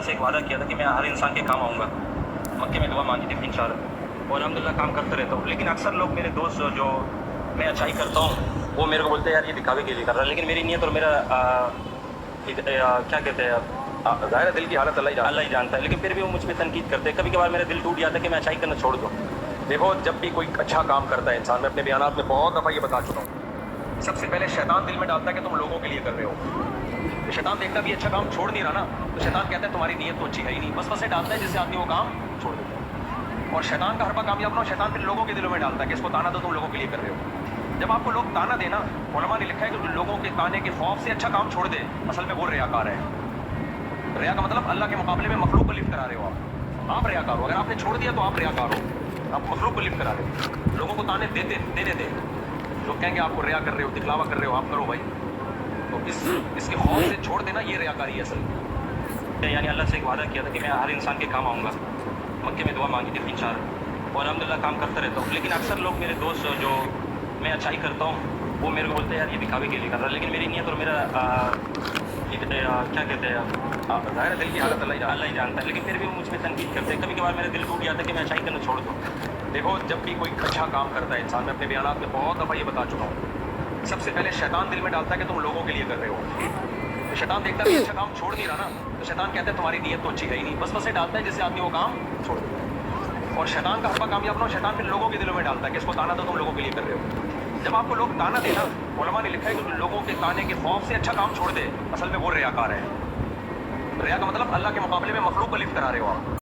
अल्लाह से एक वादा किया था कि मैं हर इंसान के काम आऊँगा। मक्के में दुआ मांगी थी इंशाअल्लाह, और अल्हम्दुलिल्लाह काम करते रहता हूँ। लेकिन अक्सर लोग मेरे दोस्त जो मैं अच्छाई करता हूँ वो मेरे को बोलते हैं यार ये दिखावे के लिए कर रहा है, लेकिन मेरी नीयत और मेरा क्या कहते हैं ज़ाहिर है दिल की हालत अल्लाह ही जानता है, लेकिन फिर भी वो मुझ पर तनकीद करते हैं। कभी कभार मेरा दिल टूट जाता है कि मैं अच्छाई करना छोड़ दूँ। देखो, जब भी कोई अच्छा काम करता है इंसान, मैं अपने बयानात में बहुत दफ़ा ये बता चुका हूँ, सबसे पहले शैतान दिल में डालता है कि तुम लोगों के लिए कर रहे हो। तो शैतान देखता भी अच्छा काम छोड़ नहीं रहा ना, तो शैतान कहता है तुम्हारी नीयत तो अच्छी है ही नहीं, बस बस डालता है जिससे आदमी वो काम छोड़ देता है। और शैतान का हरबा कामयाब ना हो, शैतान फिर लोगों के दिलों में डालता है कि इसको ताना दो, तुम लोगों के लिए कर रहे हो। जब आपको लोग ताना देना, उलमा ने लिखा है कि लोगों के ताने के खौफ से अच्छा काम छोड़ दे, असल में वो रियाकार है। रिया का मतलब अल्लाह के मुकाबले में मखलूक को लिफ्ट करा रहे हो आप रियाकार हो। अगर आपने छोड़ दिया तो आप रियाकार हो, आप मखलूक को लिफ्ट करा रहे हो। लोगों को ताने देने दे, लोग कहेंगे आपको रिया कर रहे हो, दिखलावा कर रहे हो, आप करो भाई। तो इसके खौफ से छोड़ देना, ये रियाकारी है असल। यानी अल्लाह से एक वादा किया था कि मैं हर इंसान के काम आऊँगा। मक्के में दुआ मांगी थी इंशाअल्लाह, और अल्हम्दुलिल्लाह काम करता रहता हूँ। लेकिन अक्सर लोग मेरे दोस्त जो मैं अच्छाई करता हूँ वो मेरे को बोलते हैं यार ये दिखावे के लिए कर रहा है, लेकिन मेरी नीयत और मेरा क्या कहते हैं ज़ाहिर है दिल की हालत अल्लाह ही जानता है, लेकिन फिर भी वो मुझ पर तनकीद करते हैं। कभी कभार मेरा दिल टूट जाता है कि मैं अच्छाई करना छोड़ दूँ। देखो, जब भी कोई अच्छा काम करता है इंसान, मैं अपने बयानात में बहुत दफ़ा ये बता चुका हूँ, सबसे पहले शैतान दिल में डालता है कि तुम लोगों के लिए कर रहे हो। तो शैतान देखता है अच्छा काम छोड़ नहीं रहा ना, तो शैतान कहता है तुम्हारी नीयत तो अच्छी है ही नहीं, बस बस डालता है जिससे आदमी वो काम छोड़ देता है। और शैतान का हरबा कामयाब ना हो, शैतान फिर लोगों के दिलों में डालता है कि इसको ताना दो, तुम लोगों के लिए कर रहे हो। जब आपको लोग ताना देना, उलमा ने लिखा है कि लोगों के ताने के खौफ से अच्छा काम छोड़ दे, असल में वो रियाकार है। रिया का मतलब अल्लाह के मुकाबले में मखलूक को लिफ्ट करा रहे हो आप।